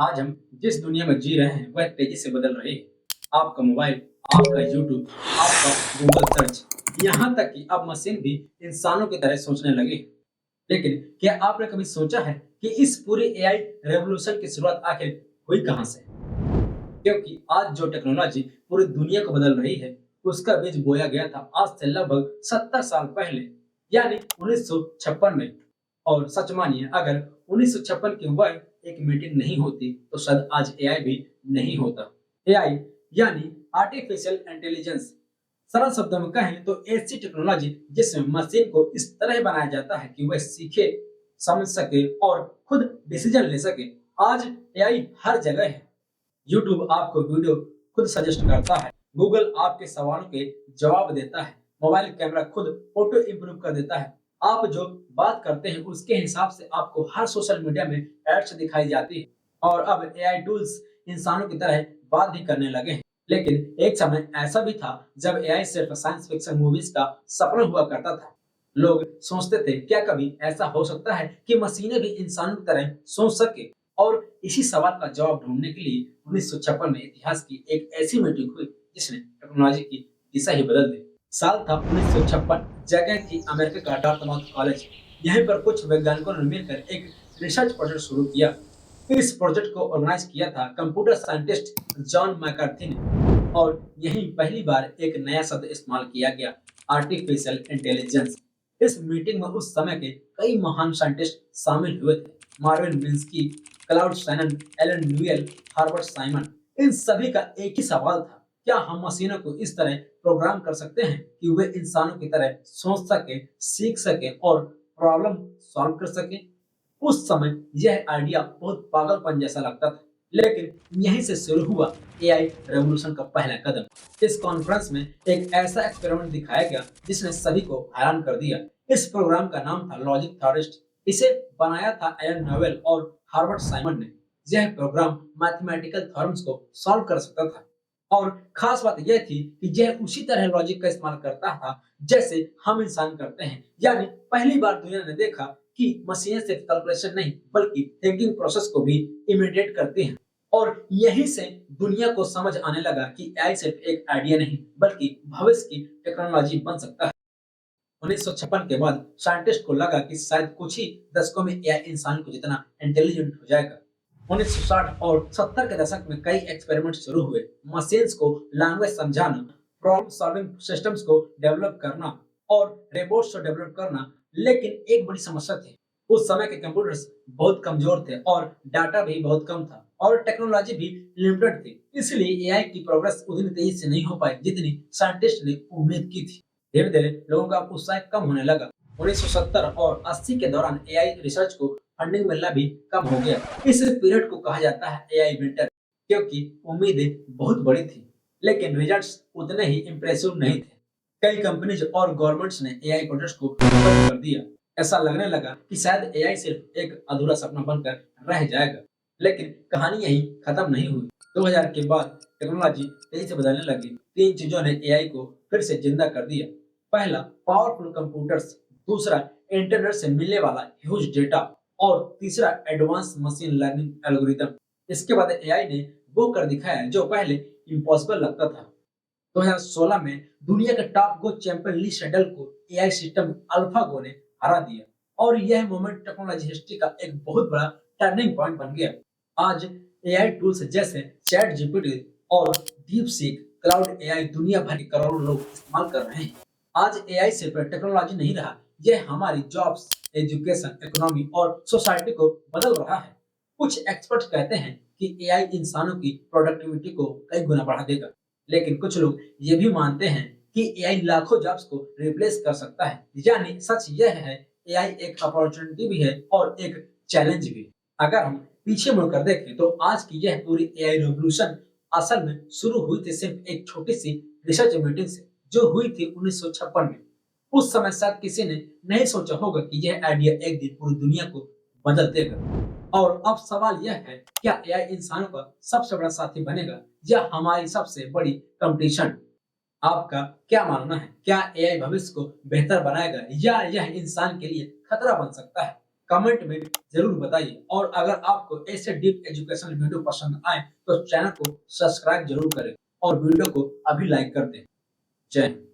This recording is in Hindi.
आज हम जिस दुनिया में जी रहे हैं वह तेजी से बदल रही है। आपका मोबाइल, आपका यूट्यूब, आपका गूगल सर्च, यहाँ तक कि अब मशीन भी इंसानों की तरह सोचने लगी है। लेकिन क्या आपने कभी सोचा है कि इस पूरी एआई रेवोल्यूशन की शुरुआत आखिर हुई कहाँ से? क्योंकि आज जो टेक्नोलॉजी पूरी दुनिया को बदल रही है, उसका बीज बोया गया था आज से लगभग 70 साल पहले, यानी 1956 में। और सच मानिए, अगर 1956 की वह एक मीटिंग नहीं होती, तो शायद आज एआई भी नहीं होता। एआई यानी आर्टिफिशियल इंटेलिजेंस। सरल शब्दों में कहें तो ऐसी टेक्नोलॉजी जिसमें मशीन को इस तरह बनाया जाता है कि वह सीखे, समझ सके और खुद डिसीजन ले सके। आज एआई हर जगह है। यूट्यूब आपको वीडियो खुद सजेस्ट करता है, गूगल आपके सवालों के जवाब देता है, मोबाइल कैमरा खुद फोटो इंप्रूव कर देता है। आप जो बात करते हैं उसके हिसाब से आपको हर सोशल मीडिया में एड्स दिखाई जाती है। और अब एआई टूल्स इंसानों की तरह बात भी करने लगे हैं। लेकिन एक समय ऐसा भी था जब एआई सिर्फ साइंस फिक्शन मूवीज का सपना हुआ करता था। लोग सोचते थे, क्या कभी ऐसा हो सकता है कि मशीनें भी इंसानों की तरह सोच सके? और इसी सवाल का जवाब ढूंढने के लिए 1956 में इतिहास की एक ऐसी मीटिंग हुई जिसने टेक्नोलॉजी की दिशा ही बदल दी। साल था 1956। जगह थी अमेरिका का डार्टमाउथ कॉलेज। यहीं पर कुछ वैज्ञानिकों ने मिलकर एक रिसर्च प्रोजेक्ट शुरू किया। इस प्रोजेक्ट को ऑर्गेनाइज किया था कंप्यूटर साइंटिस्ट जॉन मैकार्थी ने। और यहीं पहली बार एक नया शब्द इस्तेमाल किया गया, आर्टिफिशियल इंटेलिजेंस। इस मीटिंग में उस समय के कई महान साइंटिस्ट शामिल हुए थे। Marvin Minsky, Claude Shannon, Allen Newell, Herbert Simon. इन सभी का एक ही सवाल था, क्या हम मशीनों को इस तरह प्रोग्राम कर सकते हैं कि वे इंसानों की तरह सोच सके, सीख सके और प्रॉब्लम सॉल्व कर सके? उस समय यह आइडिया बहुत पागलपन जैसा लगता था, लेकिन यहीं से शुरू हुआ एआई रेवोल्यूशन का पहला कदम। इस कॉन्फ्रेंस में एक ऐसा एक्सपेरिमेंट दिखाया गया जिसने सभी को हैरान कर दिया। इस प्रोग्राम का नाम था लॉजिक थॉरिस्ट। इसे बनाया था एलन नोवेल और हार्वर्ड साइमन ने। यह प्रोग्राम मैथमेटिकल थ्योरम्स को सॉल्व कर सकता था। और खास बात यह थी कि यह उसी तरह लॉजिक का इस्तेमाल करता था जैसे हम इंसान करते हैं। यानी पहली बार दुनिया ने देखा कि मशीनें सिर्फ कैलकुलेशन नहीं बल्कि थिंकिंग प्रोसेस को भी इमिटेट करती हैं। और यहीं से दुनिया को समझ आने लगा कि एआई सिर्फ एक आइडिया नहीं बल्कि भविष्य की टेक्नोलॉजी बन सकता है। 1956 के बाद साइंटिस्ट को लगा कि शायद कुछ ही दशकों में एआई इंसान को जितना इंटेलिजेंट हो जाएगा। 1960 और 70 के दशक में कई एक्सपेरिमेंट शुरू हुए। मशीन्स को लैंग्वेज समझाना, प्रॉब्लम सॉल्विंग सिस्टम्स को डेवलप करना और रोबोट्स को डेवलप करना। लेकिन एक बड़ी समस्या थी, उस समय के कंप्यूटर्स बहुत कमजोर थे और डाटा भी बहुत कम था और टेक्नोलॉजी भी लिमिटेड थी। इसलिए एआई की प्रोग्रेस उतनी तेजी से नहीं हो पाई जितनी साइंटिस्ट ने उम्मीद की थी। धीरे धीरे लोगों का उत्साह कम होने लगा। 1970 और 80 के दौरान एआई रिसर्च को फंडिंग मिलना भी कम हो गया। इस पीरियड को कहा जाता है एआई विंटर, क्योंकि उम्मीदें बहुत बड़ी थी लेकिन रिजल्ट्स उतने ही इंप्रेसिव नहीं थे। कई कंपनीज और गवर्नमेंट्स ने एआई प्रोजेक्ट्स को बंद कर दिया। ऐसा लगने लगा कि शायद एआई सिर्फ एक अधूरा सपना बनकर रह जाएगा। लेकिन कहानी यहीं खत्म नहीं हुई। 2000 के बाद टेक्नोलॉजी तेजी से बदलने लगी। तीन चीजों ने एआई को फिर से जिंदा कर दिया। पहला, पावरफुल कंप्यूटर्स। दूसरा, इंटरनेट से मिलने वाला ह्यूज डेटा। और तीसरा, एडवांस मशीन लर्निंग एल्गोरिदम। इसके बाद एआई ने वो कर दिखाया जो पहले इम्पॉसिबल लगता था। 2016 में दुनिया के टॉप गो चैंपियन ली सेडल को एआई सिस्टम अल्फागो ने हरा दिया और यह मोमेंट टेक्नोलॉजी हिस्ट्री का एक बहुत बड़ा टर्निंग पॉइंट बन गया। आज एआई टूल्स जैसे चैट जीपीटी और डीप सीक क्लाउड एआई दुनिया भर के करोड़ों लोग इस्तेमाल कर रहे हैं। आज एआई सिर्फ टेक्नोलॉजी नहीं रहा, यह हमारी जॉब्स, एजुकेशन, इकोनॉमी और सोसाइटी को बदल रहा है। कुछ एक्सपर्ट्स कहते हैं कि एआई इंसानों की प्रोडक्टिविटी को कई गुना बढ़ा देगा, लेकिन कुछ लोग ये भी मानते हैं कि एआई लाखों जॉब्स को रिप्लेस कर सकता है। यानी सच यह है, एआई एक अपॉर्चुनिटी भी है और एक चैलेंज भी। अगर हम पीछे मुड़कर देखें तो आज की यह पूरी एआई रिवॉल्यूशन असल में शुरू हुई थी सिर्फ एक छोटी सी रिसर्च मीटिंग से जो हुई थी 1956 में। उस समय शायद किसी ने नहीं सोचा होगा कि यह आइडिया एक दिन पूरी दुनिया को बदल देगा। और अब सवाल यह है, क्या एआई इंसानों का सबसे बड़ा साथी बनेगा या हमारी सबसे बड़ी कंपटीशन? आपका क्या मानना है? क्या एआई भविष्य को बेहतर बनाएगा या यह इंसान के लिए खतरा बन सकता है? कमेंट में जरूर बताइए। और अगर आपको ऐसे डीप एजुकेशनल वीडियो पसंद आए तो चैनल को सब्सक्राइब जरूर करें और वीडियो को अभी लाइक कर दें। जय हिंद।